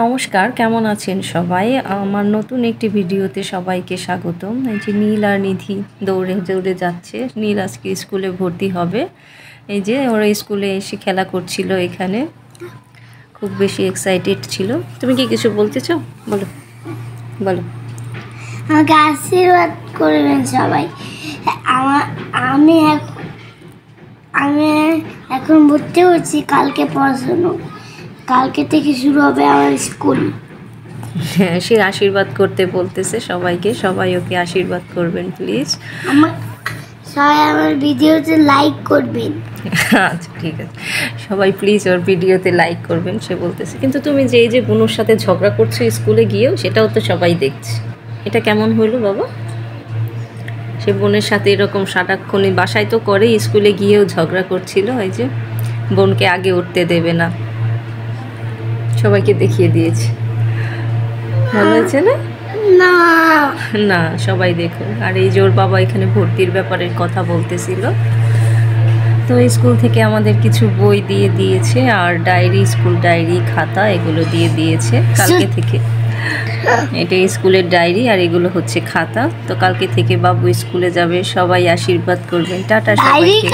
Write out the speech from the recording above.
নমস্কার, কেমন আছেন সবাই? আমার নতুন একটি ভিডিওতে সবাইকে স্বাগতম। এই যে নীল আর নিধি দৌড়ে দৌড়ে যাচ্ছে। নীল আজকে স্কুলে ভর্তি হবে। এই যে ওরা স্কুলে এসে খেলা করছিল, এখানে খুব বেশি এক্সাইটেড ছিল। তুমি কি কিছু বলতে চাও? বলো বলো। আমাকে আশীর্বাদ করবেন সবাই। আমি আমি এখন ভর্তি হচ্ছি, কালকে পড়াশুনো, কালকে থেকে শুরু হবে আমার স্কুল। হ্যাঁ, সে আশীর্বাদ করতে বলতেছে সবাইকে, সবাই ওকে আশীর্বাদ করবেন প্লিজ। সবাই আমার ভিডিওতে লাইক করবেন। আচ্ছা ঠিক আছে, সবাই প্লিজ ওর ভিডিওতে লাইক করবেন সে বলতেছে। কিন্তু তুমি যে এই যে বোনের সাথে ঝগড়া করছো স্কুলে গিয়েও, সেটাও তো সবাই দেখছে। এটা কেমন হলো বাবা? সে বোনের সাথে এরকম সারাক্ষণই বাসায় তো করে, স্কুলে গিয়েও ঝগড়া করছিল। এই যে বোনকে আগে উঠতে দেবে না, সবাইকে দেখিয়ে দিয়েছে। ভালো হয়েছে না? না না, সবাই দেখো। আর এই যে ওর বাবা এখানে ভর্তির ব্যাপারে কথা বলতেছিল। তো স্কুল থেকে আমাদের কিছু বই দিয়ে দিয়েছে, আর ডায়েরি, স্কুল ডায়েরি, খাতা এগুলো দিয়ে দিয়েছে কালকে থেকে। এটা স্কুলের ডায়েরি আর এগুলো হচ্ছে খাতা। তো কালকে থেকে বাবু স্কুলে যাবে, সবাই আশীর্বাদ করবেন। টাটা সবাইকে।